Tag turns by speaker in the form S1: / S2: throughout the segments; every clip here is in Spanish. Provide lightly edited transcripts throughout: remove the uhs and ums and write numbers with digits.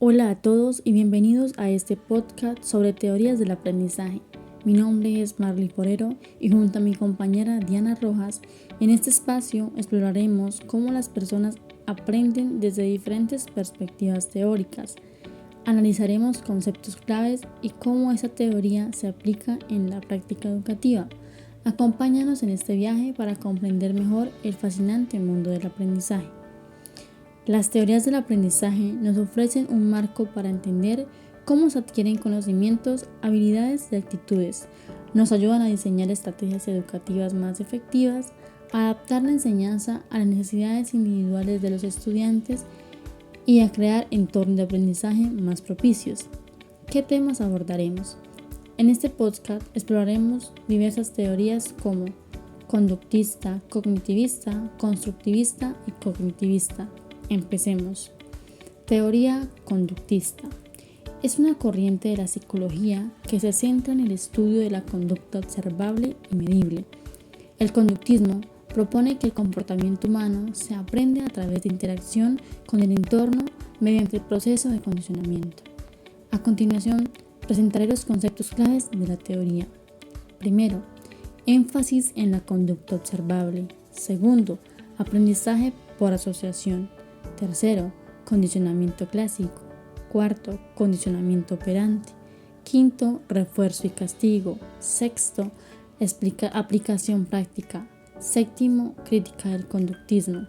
S1: Hola a todos y bienvenidos a este podcast sobre teorías del aprendizaje. Mi nombre es Marley Forero y junto a mi compañera Diana Rojas, en este espacio exploraremos cómo las personas aprenden desde diferentes perspectivas teóricas. Analizaremos conceptos claves y cómo esa teoría se aplica en la práctica educativa. Acompáñanos en este viaje para comprender mejor el fascinante mundo del aprendizaje. Las teorías del aprendizaje nos ofrecen un marco para entender cómo se adquieren conocimientos, habilidades y actitudes. Nos ayudan a diseñar estrategias educativas más efectivas, a adaptar la enseñanza a las necesidades individuales de los estudiantes y a crear entornos de aprendizaje más propicios. ¿Qué temas abordaremos? En este podcast exploraremos diversas teorías como conductista, cognitivista, constructivista y cognitivista. Empecemos. Teoría conductista. Es una corriente de la psicología que se centra en el estudio de la conducta observable y medible. El conductismo propone que el comportamiento humano se aprende a través de interacción con el entorno mediante el proceso de condicionamiento. A continuación, presentaré los conceptos claves de la teoría. Primero, énfasis en la conducta observable. Segundo, aprendizaje por asociación. Tercero, condicionamiento clásico. Cuarto, condicionamiento operante. Quinto, refuerzo y castigo. Sexto, aplicación práctica. Séptimo, crítica del conductismo.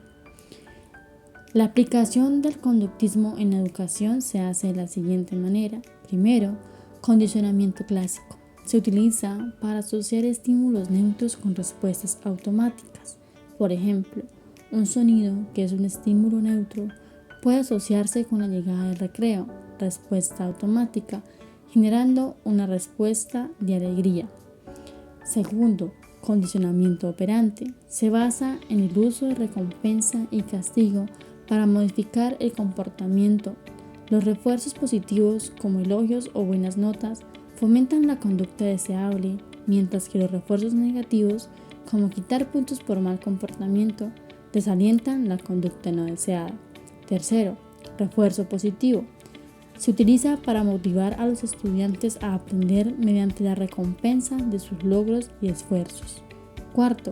S1: La aplicación del conductismo en la educación se hace de la siguiente manera. Primero, condicionamiento clásico. Se utiliza para asociar estímulos neutros con respuestas automáticas. Por ejemplo, un sonido, que es un estímulo neutro, puede asociarse con la llegada del recreo, respuesta automática, generando una respuesta de alegría. Segundo, condicionamiento operante. Se basa en el uso de recompensa y castigo para modificar el comportamiento. Los refuerzos positivos, como elogios o buenas notas, fomentan la conducta deseable, mientras que los refuerzos negativos, como quitar puntos por mal comportamiento, desalientan la conducta no deseada. Tercero, refuerzo positivo. Se utiliza para motivar a los estudiantes a aprender mediante la recompensa de sus logros y esfuerzos. Cuarto,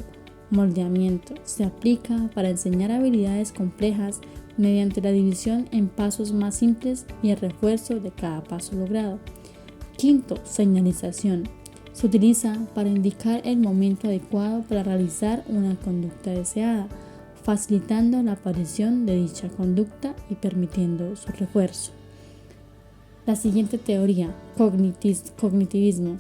S1: moldeamiento. Se aplica para enseñar habilidades complejas mediante la división en pasos más simples y el refuerzo de cada paso logrado. Quinto, señalización. Se utiliza para indicar el momento adecuado para realizar una conducta deseada, facilitando la aparición de dicha conducta y permitiendo su refuerzo. La siguiente teoría, cognitivismo,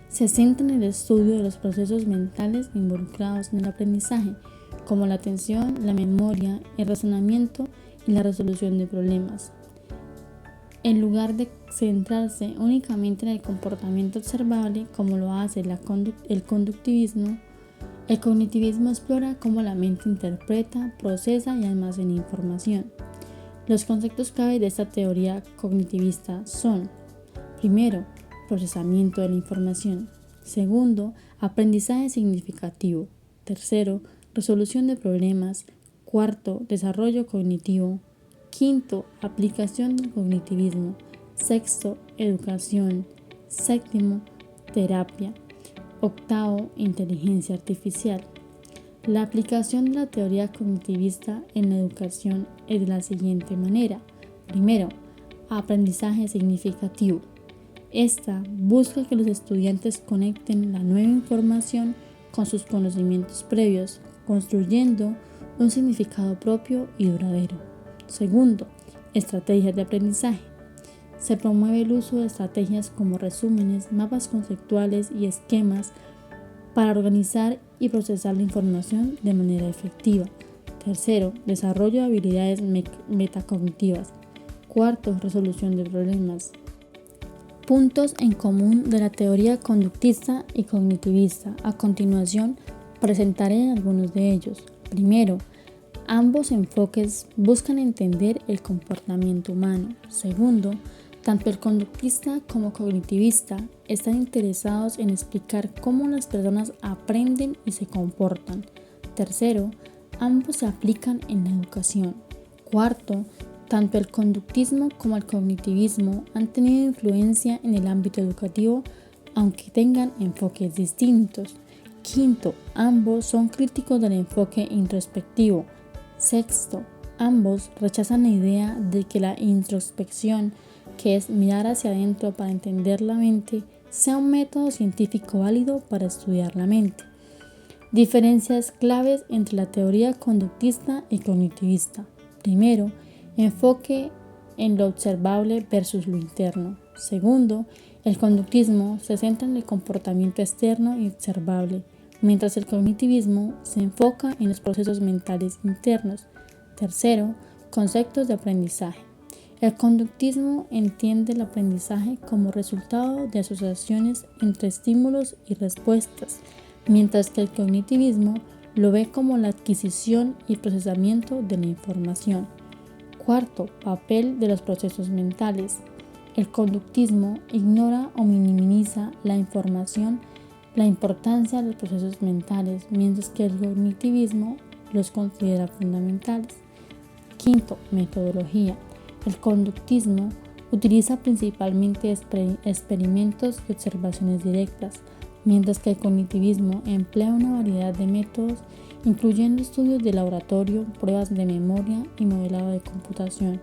S1: se centra en el estudio de los procesos mentales involucrados en el aprendizaje, como la atención, la memoria, el razonamiento y la resolución de problemas. En lugar de centrarse únicamente en el comportamiento observable, como lo hace el conductivismo, el cognitivismo explora cómo la mente interpreta, procesa y almacena información. Los conceptos clave de esta teoría cognitivista son: primero, procesamiento de la información. Segundo, aprendizaje significativo. Tercero, resolución de problemas. Cuarto, desarrollo cognitivo. Quinto, aplicación del cognitivismo. Sexto, educación. Séptimo, terapia. Octavo, inteligencia artificial. La aplicación de la teoría cognitivista en la educación es de la siguiente manera. Primero, aprendizaje significativo. Esta busca que los estudiantes conecten la nueva información con sus conocimientos previos, construyendo un significado propio y duradero. Segundo, estrategias de aprendizaje. Se promueve el uso de estrategias como resúmenes, mapas conceptuales y esquemas para organizar y procesar la información de manera efectiva. Tercero, desarrollo de habilidades metacognitivas. Cuarto, resolución de problemas. Puntos en común de la teoría conductista y cognitivista. A continuación, presentaré algunos de ellos. Primero, ambos enfoques buscan entender el comportamiento humano. Segundo, tanto el conductista como cognitivista están interesados en explicar cómo las personas aprenden y se comportan. Tercero, ambos se aplican en la educación. Cuarto, Tanto el conductismo como el cognitivismo han tenido influencia en el ámbito educativo, aunque tengan enfoques distintos. Quinto, ambos son críticos del enfoque introspectivo. Sexto, ambos rechazan la idea de que la introspección, que es mirar hacia adentro para entender la mente, sea un método científico válido para estudiar la mente. Diferencias claves entre la teoría conductista y cognitivista. Primero, enfoque en lo observable versus lo interno. Segundo, el conductismo se centra en el comportamiento externo y observable, mientras el cognitivismo se enfoca en los procesos mentales internos. Tercero, conceptos de aprendizaje. El conductismo entiende el aprendizaje como resultado de asociaciones entre estímulos y respuestas, mientras que el cognitivismo lo ve como la adquisición y procesamiento de la información. Cuarto, papel de los procesos mentales. El conductismo ignora o minimiza la importancia de los procesos mentales, mientras que el cognitivismo los considera fundamentales. Quinto, metodología. El conductismo utiliza principalmente experimentos y observaciones directas, mientras que el cognitivismo emplea una variedad de métodos, incluyendo estudios de laboratorio, pruebas de memoria y modelado de computación.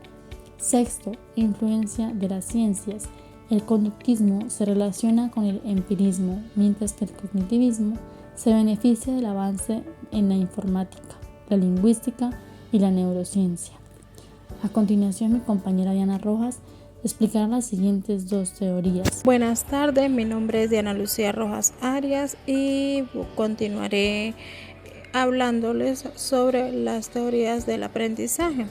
S1: Sexto, influencia de las ciencias. El conductismo se relaciona con el empirismo, mientras que el cognitivismo se beneficia del avance en la informática, la lingüística y la neurociencia. A continuación, mi compañera Diana Rojas explicará las siguientes dos teorías.
S2: Buenas tardes, mi nombre es Diana Lucía Rojas Arias y continuaré hablándoles sobre las teorías del aprendizaje.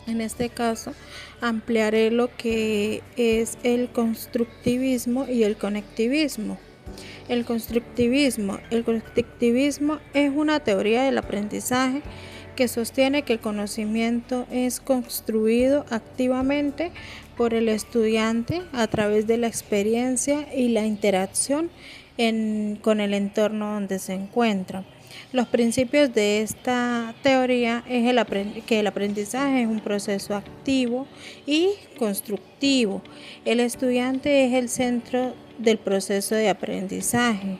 S2: En este caso, ampliaré lo que es el constructivismo y el conectivismo. El constructivismo es una teoría del aprendizaje que sostiene que el conocimiento es construido activamente por el estudiante a través de la experiencia y la interacción con el entorno donde se encuentra. Los principios de esta teoría es que el aprendizaje es un proceso activo y constructivo. El estudiante es el centro del proceso de aprendizaje.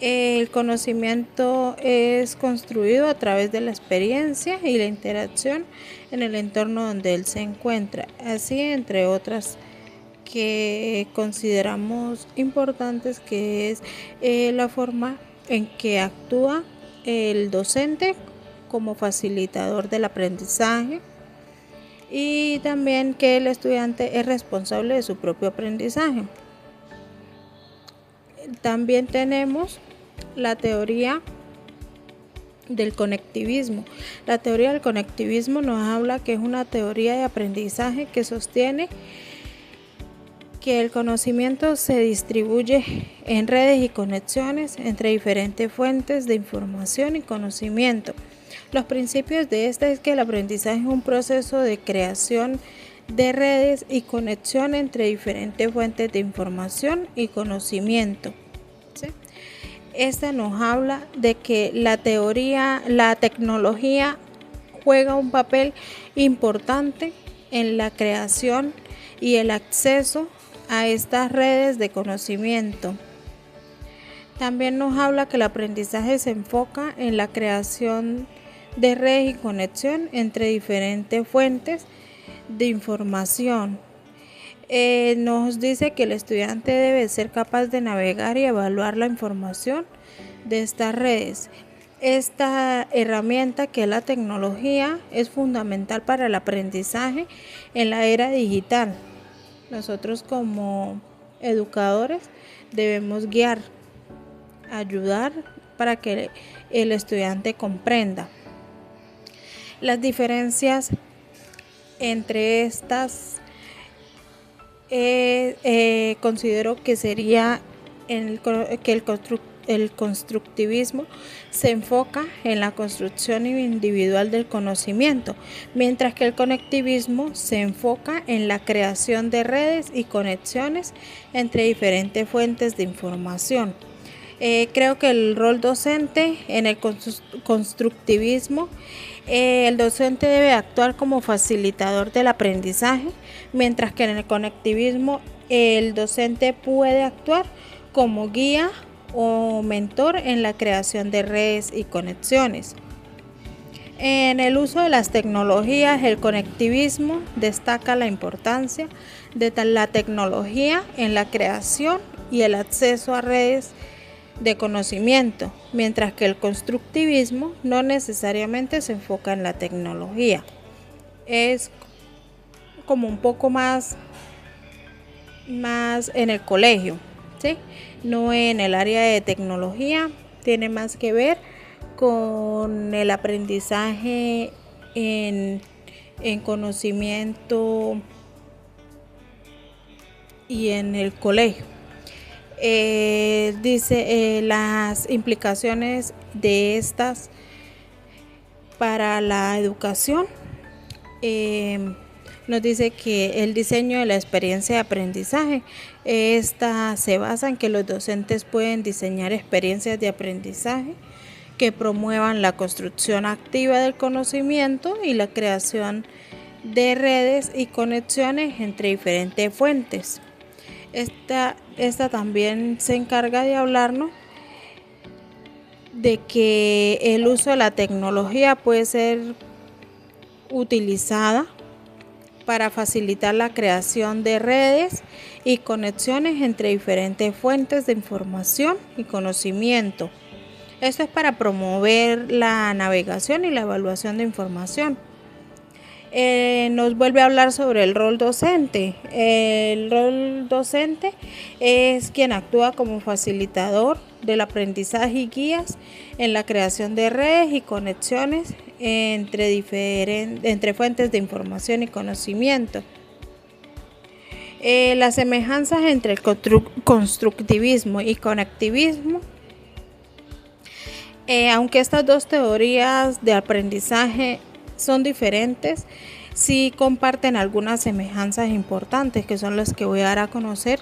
S2: El conocimiento es construido a través de la experiencia y la interacción en el entorno donde él se encuentra, así entre otras que consideramos importantes, que es la forma en que actúa el docente como facilitador del aprendizaje y también que el estudiante es responsable de su propio aprendizaje. También tenemos la teoría del conectivismo. La teoría del conectivismo nos habla que es una teoría de aprendizaje que sostiene que el conocimiento se distribuye en redes y conexiones entre diferentes fuentes de información y conocimiento. Los principios de esta es que el aprendizaje es un proceso de creación de redes y conexión entre diferentes fuentes de información y conocimiento. ¿Sí? Esta nos habla de que la tecnología juega un papel importante en la creación y el acceso a estas redes de conocimiento. También nos habla que el aprendizaje se enfoca en la creación de redes y conexión entre diferentes fuentes de información. Nos dice que el estudiante debe ser capaz de navegar y evaluar la información de estas redes. Esta herramienta, que es la tecnología, es fundamental para el aprendizaje en la era digital. Nosotros como educadores debemos guiar, ayudar para que el estudiante comprenda. Las diferencias entre estas considero que sería que el constructivismo se enfoca en la construcción individual del conocimiento, mientras que el conectivismo se enfoca en la creación de redes y conexiones entre diferentes fuentes de información. Creo que el rol docente en el constructivismo, el docente debe actuar como facilitador del aprendizaje, mientras que en el conectivismo el docente puede actuar como guía o mentor en la creación de redes y conexiones. En el uso de las tecnologías, el conectivismo destaca la importancia de la tecnología en la creación y el acceso a redes de conocimiento, mientras que el constructivismo no necesariamente se enfoca en la tecnología. Es como un poco más en el colegio, ¿sí? No en el área de tecnología, tiene más que ver con el aprendizaje en conocimiento y en el colegio. Dice las implicaciones de estas para la educación. Nos dice que el diseño de la experiencia de aprendizaje, esta se basa en que los docentes pueden diseñar experiencias de aprendizaje que promuevan la construcción activa del conocimiento y la creación de redes y conexiones entre diferentes fuentes. Esta también se encarga de hablarnos de que el uso de la tecnología puede ser utilizada para facilitar la creación de redes y conexiones entre diferentes fuentes de información y conocimiento. Esto es para promover la navegación y la evaluación de información. Nos vuelve a hablar sobre el rol docente. El rol docente es quien actúa como facilitador del aprendizaje y guías en la creación de redes y conexiones entre fuentes de información y conocimiento. Las semejanzas entre el constructivismo y conectivismo, aunque estas dos teorías de aprendizaje son diferentes, sí comparten algunas semejanzas importantes que son las que voy a dar a conocer.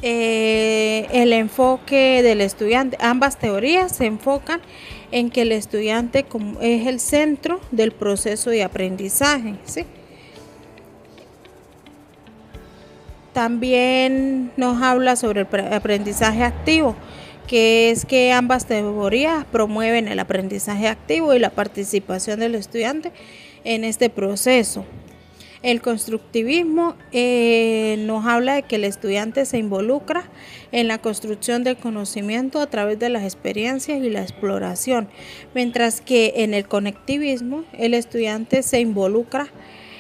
S2: El enfoque del estudiante, ambas teorías se enfocan en que el estudiante es el centro del proceso de aprendizaje, ¿sí? También nos habla sobre el aprendizaje activo, que es que ambas teorías promueven el aprendizaje activo y la participación del estudiante en este proceso. El constructivismo nos habla de que el estudiante se involucra en la construcción del conocimiento a través de las experiencias y la exploración, mientras que en el conectivismo el estudiante se involucra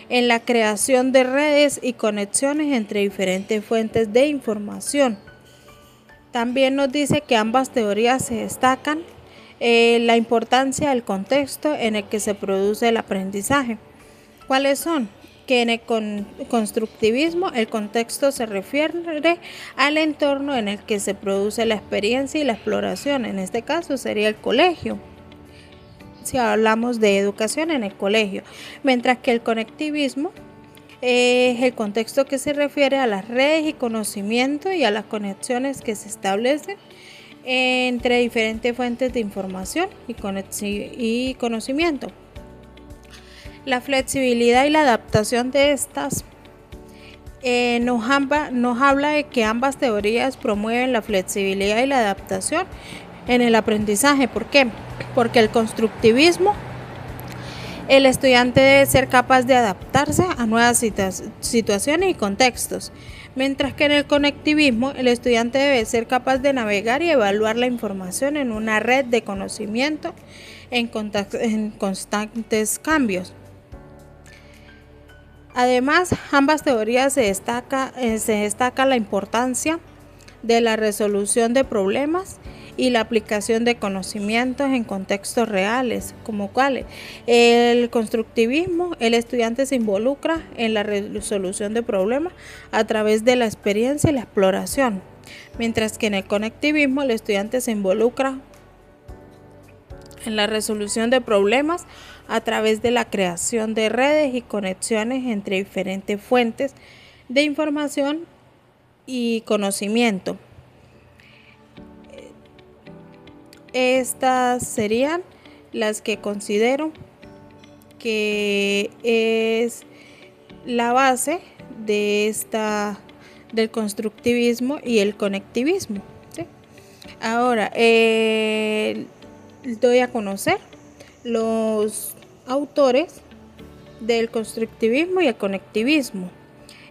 S2: en la creación de redes y conexiones entre diferentes fuentes de información. También nos dice que ambas teorías se destacan la importancia del contexto en el que se produce el aprendizaje. ¿Cuáles son? Que en el constructivismo el contexto se refiere al entorno en el que se produce la experiencia y la exploración. En este caso sería el colegio, si hablamos de educación en el colegio, mientras que el conectivismo es el contexto que se refiere a las redes y conocimiento y a las conexiones que se establecen entre diferentes fuentes de información y conocimiento. La flexibilidad y la adaptación de estas nos habla de que ambas teorías promueven la flexibilidad y la adaptación en el aprendizaje. ¿Por qué? Porque el constructivismo, el estudiante debe ser capaz de adaptarse a nuevas situaciones y contextos, mientras que en el conectivismo el estudiante debe ser capaz de navegar y evaluar la información en una red de conocimiento en constantes cambios. Además, ambas teorías se destaca la importancia de la resolución de problemas y la aplicación de conocimientos en contextos reales, como cuáles. El constructivismo, el estudiante se involucra en la resolución de problemas a través de la experiencia y la exploración, mientras que en el conectivismo el estudiante se involucra en la resolución de problemas a través de la creación de redes y conexiones entre diferentes fuentes de información y conocimiento. Estas serían las que considero que es la base del constructivismo y el conectivismo, ¿sí? Ahora, doy a conocer los autores del constructivismo y el conectivismo.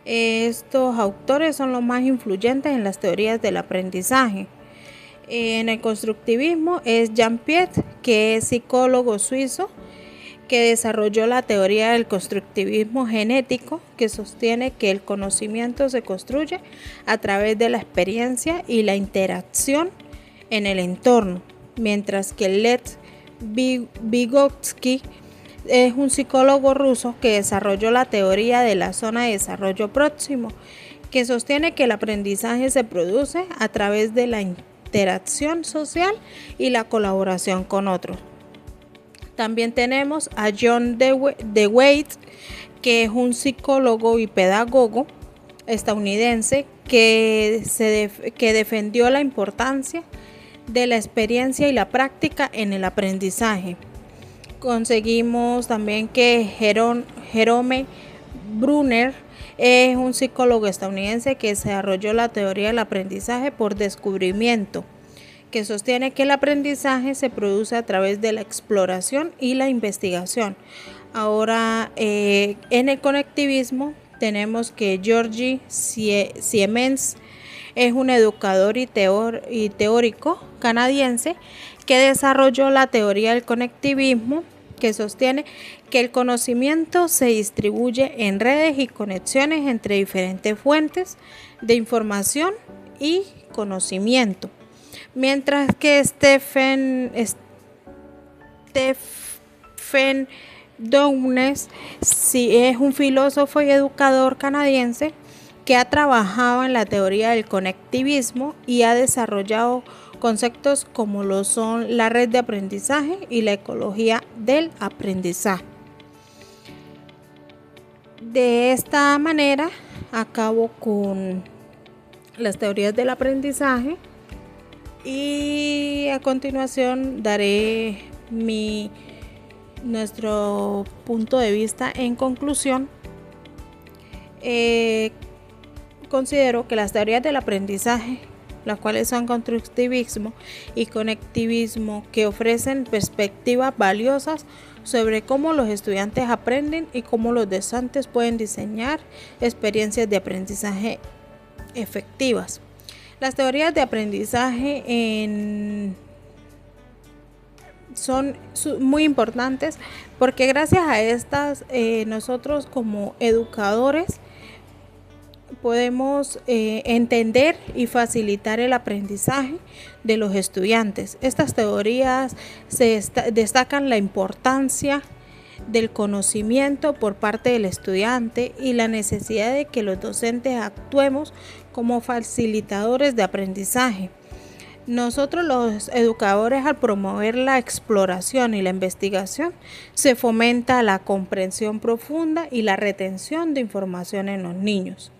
S2: Estos autores son los más influyentes en las teorías del aprendizaje. En el constructivismo es Jean Piaget, que es psicólogo suizo, que desarrolló la teoría del constructivismo genético, que sostiene que el conocimiento se construye a través de la experiencia y la interacción en el entorno, mientras que Lev Vygotsky es un psicólogo ruso que desarrolló la teoría de la zona de desarrollo próximo, que sostiene que el aprendizaje se produce a través de la interacción social y la colaboración con otros. También tenemos a John Dewey, que es un psicólogo y pedagogo estadounidense que defendió la importancia de la experiencia y la práctica en el aprendizaje. Conseguimos también que Jerome Brunner es un psicólogo estadounidense que desarrolló la teoría del aprendizaje por descubrimiento, que sostiene que el aprendizaje se produce a través de la exploración y la investigación. Ahora, en el conectivismo tenemos que George Siemens es un educador y teórico canadiense que desarrolló la teoría del conectivismo, que sostiene que el conocimiento se distribuye en redes y conexiones entre diferentes fuentes de información y conocimiento. Mientras que Stephen Downes es un filósofo y educador canadiense que ha trabajado en la teoría del conectivismo y ha desarrollado conceptos como lo son la red de aprendizaje y la ecología del aprendizaje. De esta manera acabo con las teorías del aprendizaje y a continuación daré nuestro punto de vista en conclusión. Considero que las teorías del aprendizaje, las cuales son constructivismo y conectivismo, que ofrecen perspectivas valiosas sobre cómo los estudiantes aprenden y cómo los docentes pueden diseñar experiencias de aprendizaje efectivas. Las teorías de aprendizaje son muy importantes porque gracias a estas nosotros como educadores podemos entender y facilitar el aprendizaje de los estudiantes. Estas teorías destacan la importancia del conocimiento por parte del estudiante y la necesidad de que los docentes actuemos como facilitadores de aprendizaje. Nosotros los educadores, al promover la exploración y la investigación, se fomenta la comprensión profunda y la retención de información en los niños.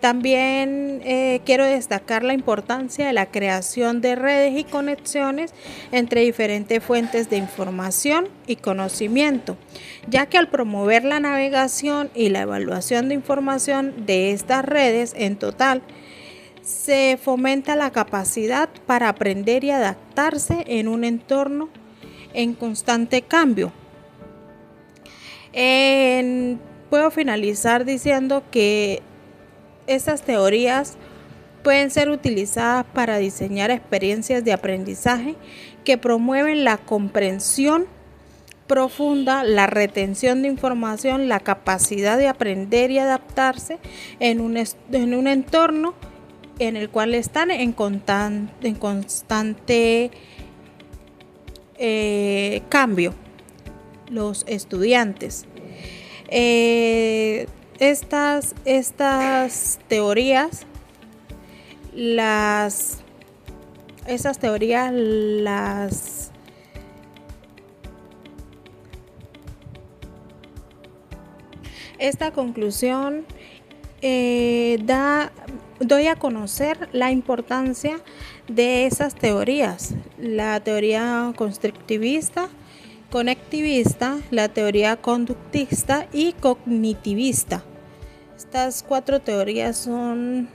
S2: También quiero destacar la importancia de la creación de redes y conexiones entre diferentes fuentes de información y conocimiento, ya que al promover la navegación y la evaluación de información de estas redes en total, se fomenta la capacidad para aprender y adaptarse en un entorno en constante cambio. Puedo finalizar diciendo que estas teorías pueden ser utilizadas para diseñar experiencias de aprendizaje que promueven la comprensión profunda, la retención de información, la capacidad de aprender y adaptarse en un entorno en el cual están en constante cambio los estudiantes. Estas teorías esta conclusión da doy a conocer la importancia de esas teorías, la teoría constructivista, conectivista, la teoría conductista y cognitivista. Estas 4 teorías son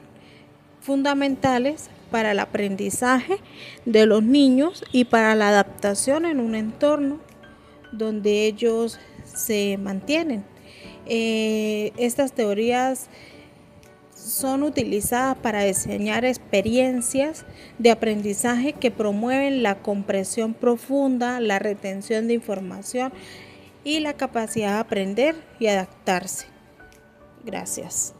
S2: fundamentales para el aprendizaje de los niños y para la adaptación en un entorno donde ellos se mantienen. Estas teorías son utilizadas para diseñar experiencias de aprendizaje que promueven la comprensión profunda, la retención de información y la capacidad de aprender y adaptarse. Gracias.